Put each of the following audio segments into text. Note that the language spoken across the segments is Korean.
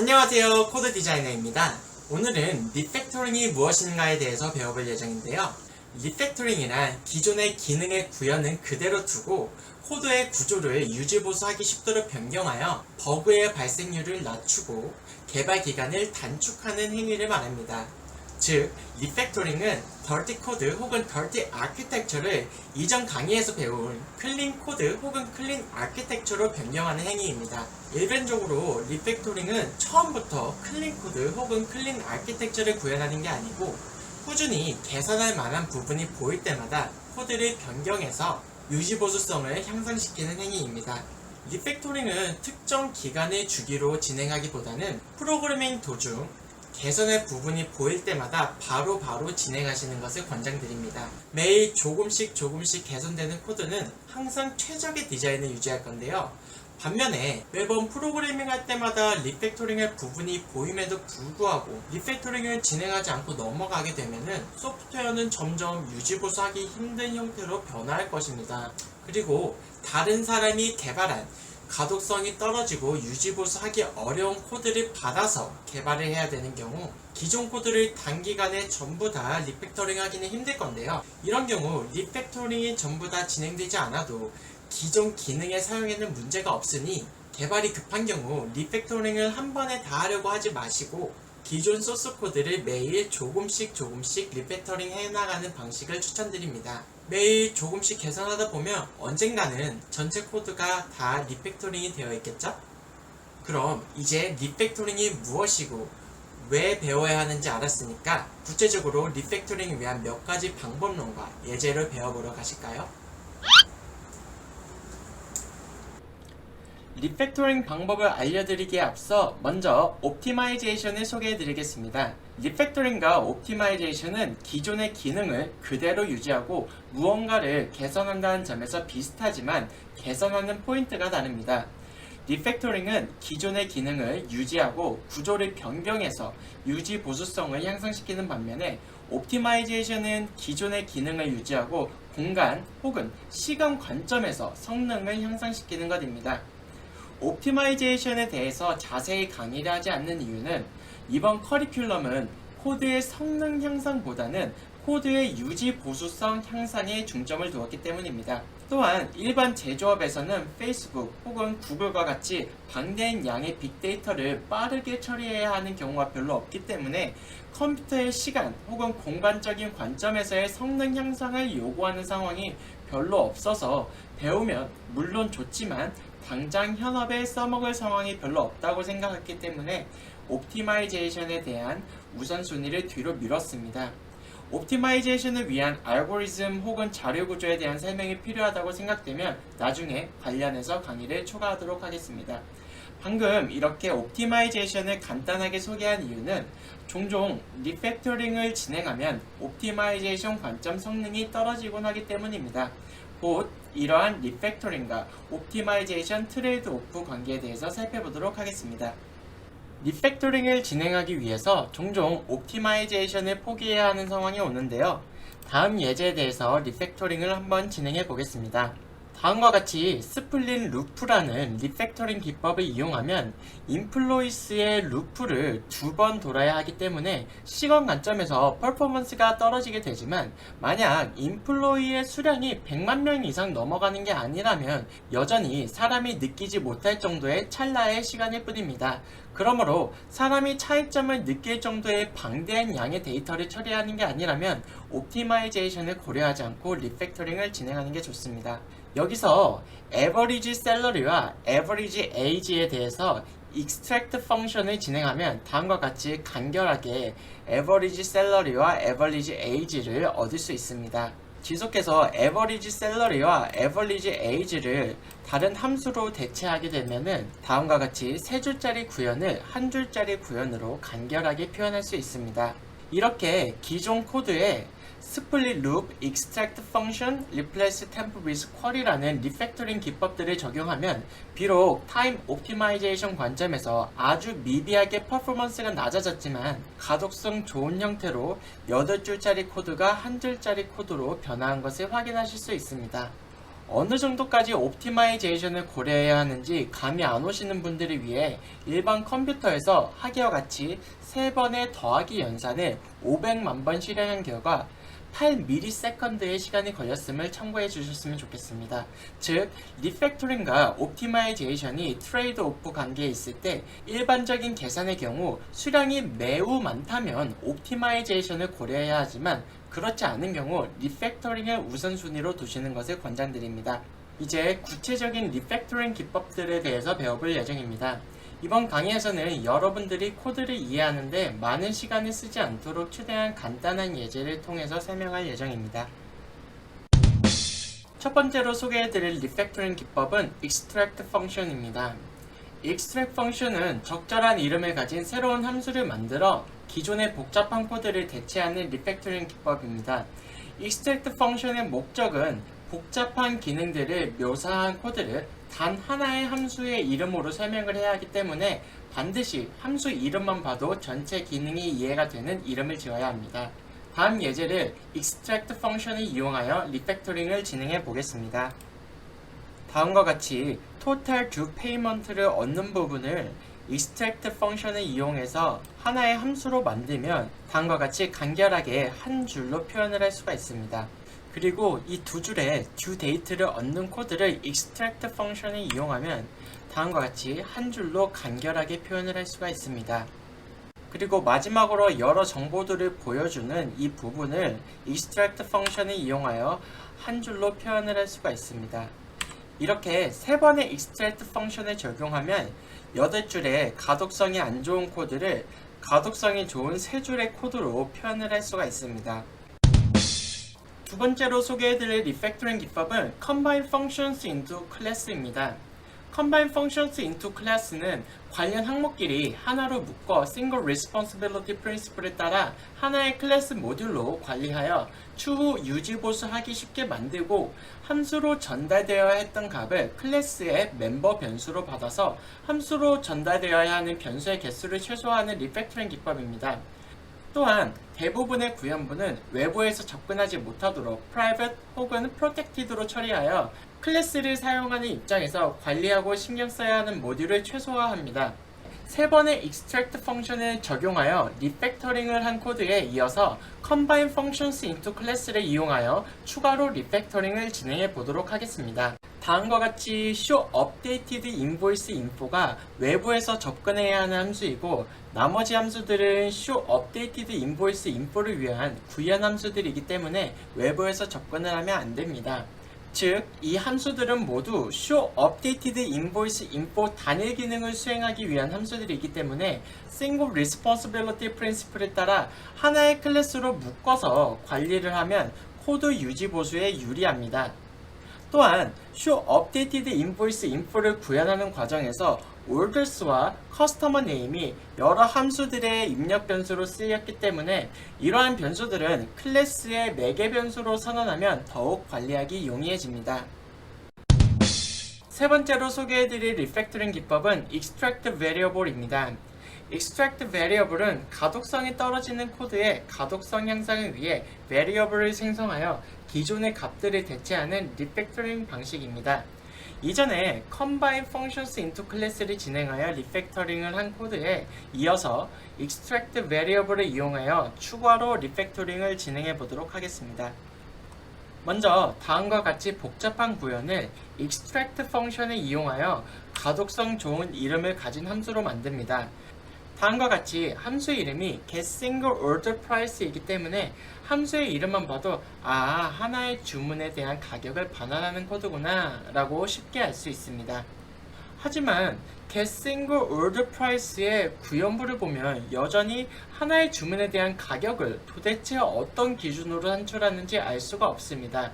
안녕하세요, 코드 디자이너입니다. 오늘은 리팩토링이 무엇인가에 대해서 배워볼 예정인데요. 리팩토링이란 기존의 기능의 구현은 그대로 두고 코드의 구조를 유지보수하기 쉽도록 변경하여 버그의 발생률을 낮추고 개발 기간을 단축하는 행위를 말합니다. 즉, 리팩토링은 더티 코드 혹은 더티 아키텍처를 이전 강의에서 배운 클린 코드 혹은 클린 아키텍처로 변경하는 행위입니다. 일반적으로 리팩토링은 처음부터 클린 코드 혹은 클린 아키텍처를 구현하는 게 아니고 꾸준히 개선할 만한 부분이 보일 때마다 코드를 변경해서 유지보수성을 향상시키는 행위입니다. 리팩토링은 특정 기간의 주기로 진행하기보다는 프로그래밍 도중 개선의 부분이 보일 때마다 바로바로 진행하시는 것을 권장드립니다. 매일 조금씩 개선되는 코드는 항상 최적의 디자인을 유지할 건데요. 반면에 매번 프로그래밍 할 때마다 리팩토링할 부분이 보임에도 불구하고 리팩토링을 진행하지 않고 넘어가게 되면은 소프트웨어는 점점 유지보수하기 힘든 형태로 변화할 것입니다. 그리고 다른 사람이 개발한 가독성이 떨어지고 유지보수하기 어려운 코드를 받아서 개발을 해야 되는 경우 기존 코드를 단기간에 전부 다 리팩토링 하기는 힘들 건데요. 이런 경우 리팩토링이 전부 다 진행되지 않아도 기존 기능의 사용에는 문제가 없으니 개발이 급한 경우 리팩토링을 한 번에 다 하려고 하지 마시고 기존 소스 코드를 매일 조금씩 리팩토링 해나가는 방식을 추천드립니다. 매일 조금씩 개선하다 보면 언젠가는 전체 코드가 다 리팩토링이 되어 있겠죠? 그럼 이제 리팩토링이 무엇이고 왜 배워야 하는지 알았으니까 구체적으로 리팩토링을 위한 몇 가지 방법론과 예제를 배워보러 가실까요? 리팩토링 방법을 알려드리기에 앞서 먼저 옵티마이제이션을 소개해드리겠습니다. 리팩토링과 옵티마이제이션은 기존의 기능을 그대로 유지하고 무언가를 개선한다는 점에서 비슷하지만 개선하는 포인트가 다릅니다. 리팩토링은 기존의 기능을 유지하고 구조를 변경해서 유지 보수성을 향상시키는 반면에 옵티마이제이션은 기존의 기능을 유지하고 공간 혹은 시간 관점에서 성능을 향상시키는 것입니다. 옵티마이제이션에 대해서 자세히 강의를 하지 않는 이유는 이번 커리큘럼은 코드의 성능 향상보다는 코드의 유지 보수성 향상에 중점을 두었기 때문입니다. 또한 일반 제조업에서는 페이스북 혹은 구글과 같이 방대한 양의 빅데이터를 빠르게 처리해야 하는 경우가 별로 없기 때문에 컴퓨터의 시간 혹은 공간적인 관점에서의 성능 향상을 요구하는 상황이 별로 없어서 배우면 물론 좋지만 당장 현업에 써먹을 상황이 별로 없다고 생각했기 때문에 옵티마이제이션에 대한 우선순위를 뒤로 미뤘습니다. 옵티마이제이션을 위한 알고리즘 혹은 자료 구조에 대한 설명이 필요하다고 생각되면 나중에 관련해서 강의를 추가하도록 하겠습니다. 방금 이렇게 옵티마이제이션을 간단하게 소개한 이유는 종종 리팩토링을 진행하면 옵티마이제이션 관점 성능이 떨어지곤 하기 때문입니다. 곧 이러한 리팩토링과 옵티마이제이션 트레이드 오프 관계에 대해서 살펴보도록 하겠습니다. 리팩토링을 진행하기 위해서 종종 옵티마이제이션을 포기해야 하는 상황이 오는데요. 다음 예제에 대해서 리팩토링을 한번 진행해 보겠습니다. 다음과 같이 스플릿 루프라는 리팩토링 기법을 이용하면 인플로이스의 루프를 2번 돌아야 하기 때문에 시간 관점에서 퍼포먼스가 떨어지게 되지만 만약 인플로이의 수량이 100만 명 이상 넘어가는 게 아니라면 여전히 사람이 느끼지 못할 정도의 찰나의 시간일 뿐입니다. 그러므로 사람이 차이점을 느낄 정도의 방대한 양의 데이터를 처리하는 게 아니라면 옵티마이제이션을 고려하지 않고 리팩토링을 진행하는 게 좋습니다. 여기서 average salary와 average age에 대해서 extract 펑션을 진행하면 다음과 같이 간결하게 average salary와 average age를 얻을 수 있습니다. 지속해서 average salary와 average age를 다른 함수로 대체하게 되면은 다음과 같이 세 줄짜리 구현을 한 줄짜리 구현으로 간결하게 표현할 수 있습니다. 이렇게 기존 코드에 스플릿 룹, extract function, replace temp with query라는 리팩토링 기법들을 적용하면 비록 타임 옵티마이제이션 관점에서 아주 미비하게 퍼포먼스가 낮아졌지만 가독성 좋은 형태로 8줄짜리 코드가 1줄짜리 코드로 변화한 것을 확인하실 수 있습니다. 어느 정도까지 옵티마이제이션을 고려해야 하는지 감이 안 오시는 분들을 위해 일반 컴퓨터에서 하기와 같이 3번의 더하기 연산을 500만 번 실행한 결과 8ms의 시간이 걸렸음을 참고해 주셨으면 좋겠습니다. 즉, 리팩토링과 옵티마이제이션이 트레이드 오프 관계에 있을 때 일반적인 계산의 경우 수량이 매우 많다면 옵티마이제이션을 고려해야 하지만 그렇지 않은 경우 리팩토링을 우선순위로 두시는 것을 권장드립니다. 이제 구체적인 리팩토링 기법들에 대해서 배워볼 예정입니다. 이번 강의에서는 여러분들이 코드를 이해하는데 많은 시간을 쓰지 않도록 최대한 간단한 예제를 통해서 설명할 예정입니다. 첫 번째로 소개해드릴 리팩토링 기법은 extract function입니다. extract function은 적절한 이름을 가진 새로운 함수를 만들어 기존의 복잡한 코드를 대체하는 리팩토링 기법입니다. extract function의 목적은 복잡한 기능들을 묘사한 코드를 단 하나의 함수의 이름으로 설명을 해야 하기 때문에 반드시 함수 이름만 봐도 전체 기능이 이해가 되는 이름을 지어야 합니다. 다음 예제를 extract function을 이용하여 리팩토링을 진행해 보겠습니다. 다음과 같이 total due payment를 얻는 부분을 extract function을 이용해서 하나의 함수로 만들면 다음과 같이 간결하게 한 줄로 표현을 할 수가 있습니다. 그리고 이 두 줄의 due date를 얻는 코드를 extract function을 이용하면 다음과 같이 한 줄로 간결하게 표현을 할 수가 있습니다. 그리고 마지막으로 여러 정보들을 보여주는 이 부분을 extract function을 이용하여 한 줄로 표현을 할 수가 있습니다. 이렇게 3번의 extract function을 적용하면 8줄의 가독성이 안 좋은 코드를 가독성이 좋은 3줄의 코드로 표현을 할 수가 있습니다. 두 번째로 소개해드릴 리팩토링 기법은 Combine Functions into Class입니다. Combine Functions into Class는 관련 항목끼리 하나로 묶어 Single Responsibility Principle에 따라 하나의 클래스 모듈로 관리하여 추후 유지보수하기 쉽게 만들고 함수로 전달되어야 했던 값을 클래스의 멤버 변수로 받아서 함수로 전달되어야 하는 변수의 개수를 최소화하는 리팩토링 기법입니다. 또한 대부분의 구현부는 외부에서 접근하지 못하도록 private 혹은 protected로 처리하여 클래스를 사용하는 입장에서 관리하고 신경 써야 하는 모듈을 최소화합니다. 3번의 extract 펑션을 적용하여 리팩터링을 한 코드에 이어서 combine functions into class를 이용하여 추가로 리팩터링을 진행해 보도록 하겠습니다. 다음과 같이 show updated invoice info가 외부에서 접근해야 하는 함수이고 나머지 함수들은 show updated invoice info를 위한 구현 함수들이기 때문에 외부에서 접근을 하면 안 됩니다. 즉, 이 함수들은 모두 show updated invoice info 단일 기능을 수행하기 위한 함수들이기 때문에 single responsibility principle에 따라 하나의 클래스로 묶어서 관리를 하면 코드 유지 보수에 유리합니다. 또한 show updated invoice info를 구현하는 과정에서 orders와 customer name이 여러 함수들의 입력 변수로 쓰였기 때문에 이러한 변수들은 클래스의 매개 변수로 선언하면 더욱 관리하기 용이해집니다. 세 번째로 소개해드릴 리팩토링 기법은 extract variable입니다. extract variable은 가독성이 떨어지는 코드의 가독성 향상을 위해 variable을 생성하여 기존의 값들을 대체하는 리팩토링 방식입니다. 이전에 combine functions into class를 진행하여 리팩터링을 한 코드에 이어서 extract variable을 이용하여 추가로 리팩터링을 진행해 보도록 하겠습니다. 먼저 다음과 같이 복잡한 구현을 extract 펑션을 이용하여 가독성 좋은 이름을 가진 함수로 만듭니다. 다음과 같이 함수 이름이 getSingleOrderPrice이기 때문에 함수의 이름만 봐도 하나의 주문에 대한 가격을 반환하는 코드구나 라고 쉽게 알 수 있습니다. 하지만 getSingleOrderPrice의 구현부를 보면 여전히 하나의 주문에 대한 가격을 도대체 어떤 기준으로 산출하는지 알 수가 없습니다.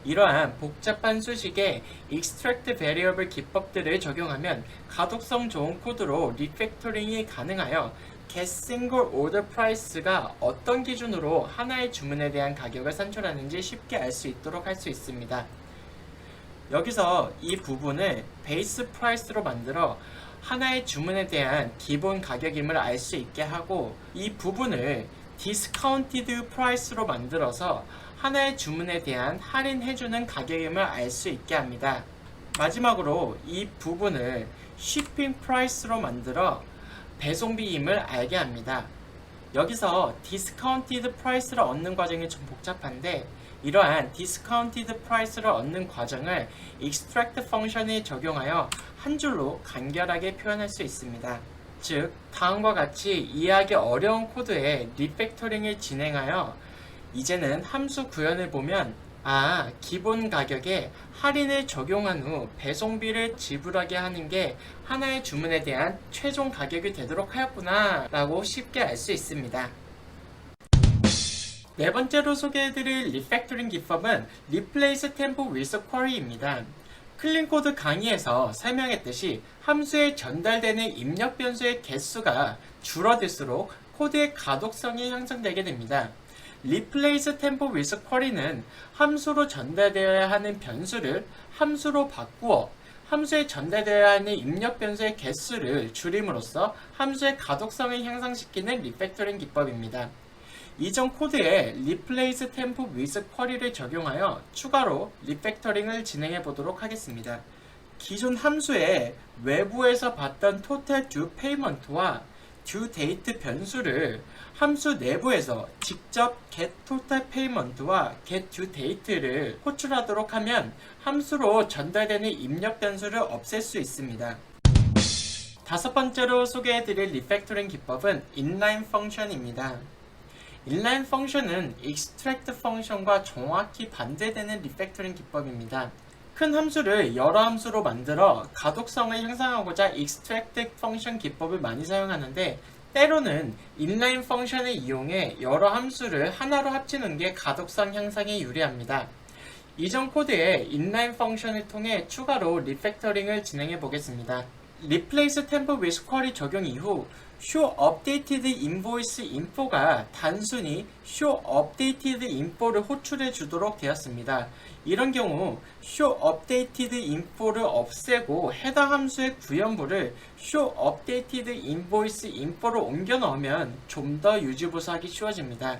이러한 복잡한 수식에 extract variable 기법들을 적용하면 가독성 좋은 코드로 리팩토링이 가능하여 getSingleOrderPrice가 어떤 기준으로 하나의 주문에 대한 가격을 산출하는지 쉽게 알 수 있도록 할 수 있습니다. 여기서 이 부분을 베이스 프라이스로 만들어 하나의 주문에 대한 기본 가격임을 알 수 있게 하고 이 부분을 디스카운티드 프라이스로 만들어서 하나의 주문에 대한 할인해주는 가격임을 알 수 있게 합니다. 마지막으로 이 부분을 shipping price로 만들어 배송비임을 알게 합니다. 여기서 discounted price를 얻는 과정이 좀 복잡한데, 이러한 discounted price를 얻는 과정을 extract 펑션에 적용하여 한 줄로 간결하게 표현할 수 있습니다. 즉, 다음과 같이 이해하기 어려운 코드에 리팩토링을 진행하여 이제는 함수 구현을 보면 기본 가격에 할인을 적용한 후 배송비를 지불하게 하는 게 하나의 주문에 대한 최종 가격이 되도록 하였구나 라고 쉽게 알 수 있습니다. 네 번째로 소개해드릴 리팩토링 기법은 Replace Tempo with Query입니다. 클린코드 강의에서 설명했듯이 함수에 전달되는 입력 변수의 개수가 줄어들수록 코드의 가독성이 향상되게 됩니다. Replace Tempo with Query는 함수로 전달되어야 하는 변수를 함수로 바꾸어 함수에 전달되어야 하는 입력 변수의 개수를 줄임으로써 함수의 가독성을 향상시키는 리팩토링 기법입니다. 이전 코드에 Replace Tempo with Query를 적용하여 추가로 리팩토링을 진행해 보도록 하겠습니다. 기존 함수에 외부에서 받던 Total Due Payment와 Due Date 변수를 함수 내부에서 직접 Get Total Payment와 Get Due Date를 호출하도록 하면 함수로 전달되는 입력 변수를 없앨 수 있습니다. 다섯 번째로 소개해드릴 리팩토링 기법은 inline 펑션입니다. inline 펑션은 extract 펑션과 정확히 반대되는 리팩토링 기법입니다. 큰 함수를 여러 함수로 만들어 가독성을 향상하고자 extract 펑션 기법을 많이 사용하는데, 때로는 inline 펑션을 이용해 여러 함수를 하나로 합치는 게 가독성 향상에 유리합니다. 이전 코드에 inline 펑션을 통해 추가로 리팩토링을 진행해 보겠습니다. Replace Tempo with Query 적용 이후 Show Updated Invoice Info가 단순히 Show Updated Info를 호출해 주도록 되었습니다. 이런 경우 Show Updated Info를 없애고 해당 함수의 구현부를 Show Updated Invoice Info로 옮겨 넣으면 좀 더 유지보수하기 쉬워집니다.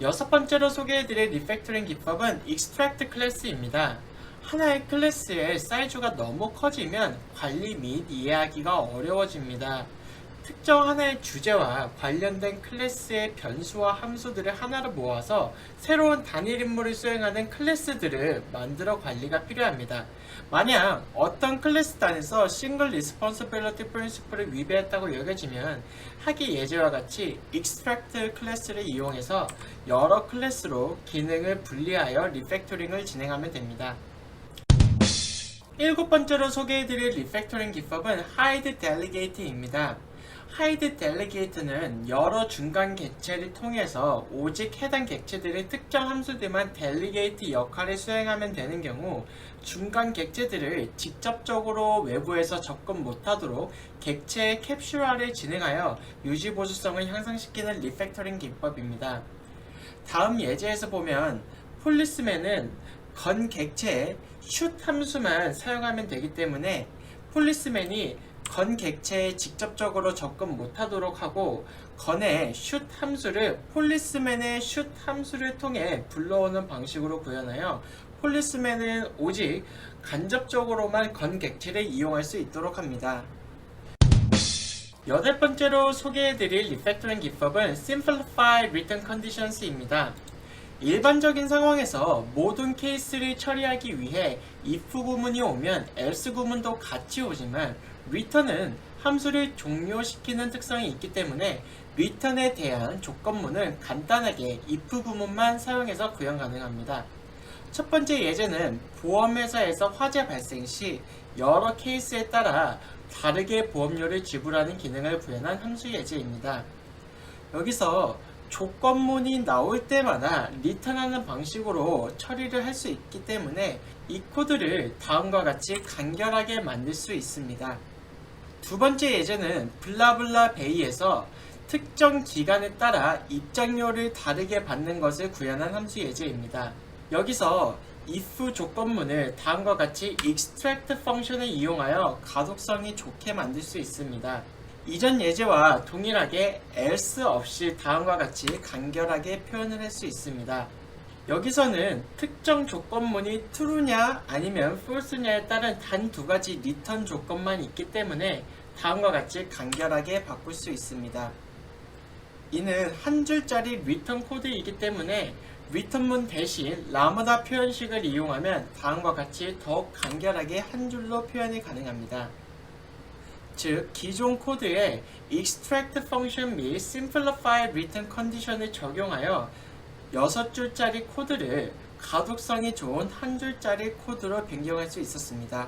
여섯 번째로 소개해드릴 리팩토링 기법은 Extract 클래스입니다. 하나의 클래스의 사이즈가 너무 커지면 관리 및 이해하기가 어려워집니다. 특정 하나의 주제와 관련된 클래스의 변수와 함수들을 하나로 모아서 새로운 단일 임무를 수행하는 클래스들을 만들어 관리가 필요합니다. 만약 어떤 클래스 단에서 Single Responsibility Principle을 위배했다고 여겨지면 하기 예제와 같이 Extract 클래스를 이용해서 여러 클래스로 기능을 분리하여 리팩토링을 진행하면 됩니다. 일곱 번째로 소개해드릴 리팩토링 기법은 Hide Delegate입니다. Hide Delegate는 여러 중간 객체를 통해서 오직 해당 객체들의 특정 함수들만 Delegate 역할을 수행하면 되는 경우 중간 객체들을 직접적으로 외부에서 접근 못하도록 객체의 캡슐화를 진행하여 유지보수성을 향상시키는 리팩토링 기법입니다. 다음 예제에서 보면 폴리스맨은 건 객체에 shoot 함수만 사용하면 되기 때문에 폴리스맨이 건 객체에 직접적으로 접근 못하도록 하고 건의 shoot 함수를 폴리스맨의 shoot 함수를 통해 불러오는 방식으로 구현하여 폴리스맨은 오직 간접적으로만 건 객체를 이용할 수 있도록 합니다. 여덟 번째로 소개해드릴 리팩토링 기법은 Simplify Return Conditions입니다. 일반적인 상황에서 모든 케이스를 처리하기 위해 if 구문이 오면 else 구문도 같이 오지만 return은 함수를 종료시키는 특성이 있기 때문에 return에 대한 조건문은 간단하게 if 구문만 사용해서 구현 가능합니다. 첫 번째 예제는 보험회사에서 화재 발생 시 여러 케이스에 따라 다르게 보험료를 지불하는 기능을 구현한 함수 예제입니다. 여기서 조건문이 나올 때마다 리턴하는 방식으로 처리를 할 수 있기 때문에 이 코드를 다음과 같이 간결하게 만들 수 있습니다. 두 번째 예제는 블라블라 베이에서 특정 기간에 따라 입장료를 다르게 받는 것을 구현한 함수 예제입니다. 여기서 if 조건문을 다음과 같이 extract 펑션을 이용하여 가독성이 좋게 만들 수 있습니다. 이전 예제와 동일하게 else 없이 다음과 같이 간결하게 표현을 할 수 있습니다. 여기서는 특정 조건문이 true냐 아니면 false냐에 따른 단 두 가지 리턴 조건만 있기 때문에 다음과 같이 간결하게 바꿀 수 있습니다. 이는 한 줄짜리 리턴 코드이기 때문에 리턴문 대신 라마다 표현식을 이용하면 다음과 같이 더욱 간결하게 한 줄로 표현이 가능합니다. 즉, 기존 코드에 extract function 및 simplify return condition을 적용하여 6줄짜리 코드를 가독성이 좋은 한 줄짜리 코드로 변경할 수 있었습니다.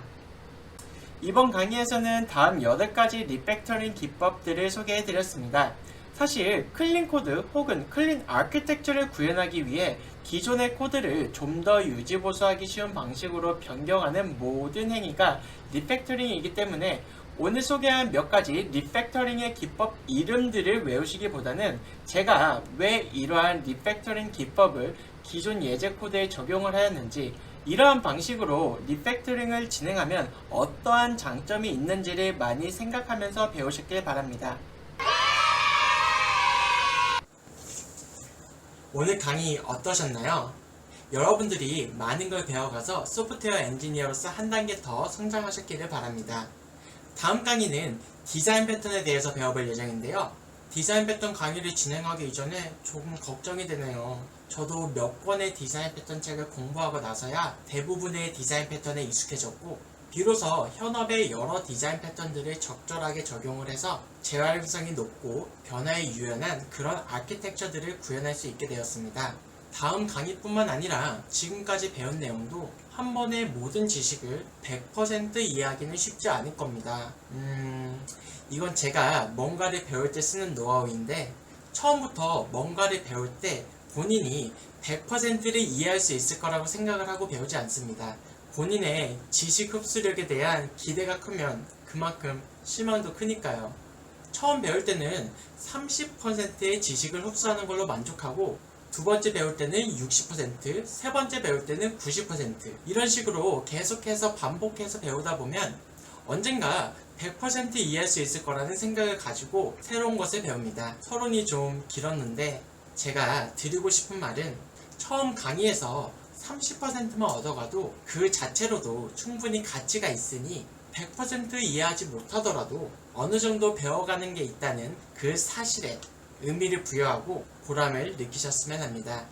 이번 강의에서는 다음 8가지 리팩터링 기법들을 소개해드렸습니다. 사실 클린 코드 혹은 클린 아키텍처를 구현하기 위해 기존의 코드를 좀 더 유지보수하기 쉬운 방식으로 변경하는 모든 행위가 리팩터링이기 때문에 오늘 소개한 몇 가지 리팩터링의 기법 이름들을 외우시기보다는 제가 왜 이러한 리팩터링 기법을 기존 예제 코드에 적용을 하였는지, 이러한 방식으로 리팩터링을 진행하면 어떠한 장점이 있는지를 많이 생각하면서 배우셨길 바랍니다. 오늘 강의 어떠셨나요? 여러분들이 많은 걸 배워가서 소프트웨어 엔지니어로서 한 단계 더 성장하셨기를 바랍니다. 다음 강의는 디자인 패턴에 대해서 배워볼 예정인데요. 디자인 패턴 강의를 진행하기 이전에 조금 걱정이 되네요. 저도 몇 권의 디자인 패턴 책을 공부하고 나서야 대부분의 디자인 패턴에 익숙해졌고, 비로소 현업의 여러 디자인 패턴들을 적절하게 적용을 해서 재활용성이 높고 변화에 유연한 그런 아키텍처들을 구현할 수 있게 되었습니다. 다음 강의뿐만 아니라 지금까지 배운 내용도 한 번에 모든 지식을 100% 이해하기는 쉽지 않을 겁니다. 이건 제가 뭔가를 배울 때 쓰는 노하우인데, 처음부터 뭔가를 배울 때 본인이 100%를 이해할 수 있을 거라고 생각을 하고 배우지 않습니다. 본인의 지식 흡수력에 대한 기대가 크면 그만큼 실망도 크니까요. 처음 배울 때는 30%의 지식을 흡수하는 걸로 만족하고, 두 번째 배울 때는 60%, 세 번째 배울 때는 90%, 이런 식으로 계속해서 반복해서 배우다 보면 언젠가 100% 이해할 수 있을 거라는 생각을 가지고 새로운 것을 배웁니다. 서론이 좀 길었는데 제가 드리고 싶은 말은, 처음 강의에서 30%만 얻어가도 그 자체로도 충분히 가치가 있으니 100% 이해하지 못하더라도 어느 정도 배워가는 게 있다는 그 사실에 의미를 부여하고 보람을 느끼셨으면 합니다.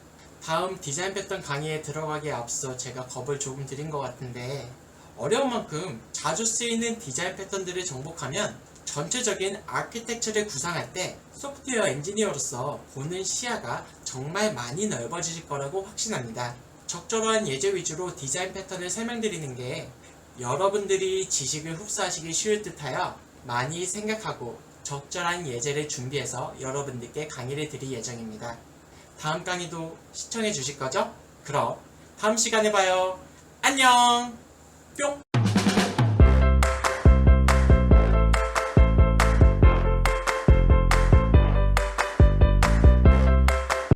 다음 디자인 패턴 강의에 들어가기에 앞서 제가 겁을 조금 드린 것 같은데, 어려운 만큼 자주 쓰이는 디자인 패턴들을 정복하면 전체적인 아키텍처를 구상할 때 소프트웨어 엔지니어로서 보는 시야가 정말 많이 넓어질 거라고 확신합니다. 적절한 예제 위주로 디자인 패턴을 설명드리는 게 여러분들이 지식을 흡수하시기 쉬울 듯하여 많이 생각하고 적절한 예제를 준비해서 여러분들께 강의를 드릴 예정입니다. 다음 강의도 시청해 주실 거죠? 그럼 다음 시간에 봐요. 안녕! 뿅!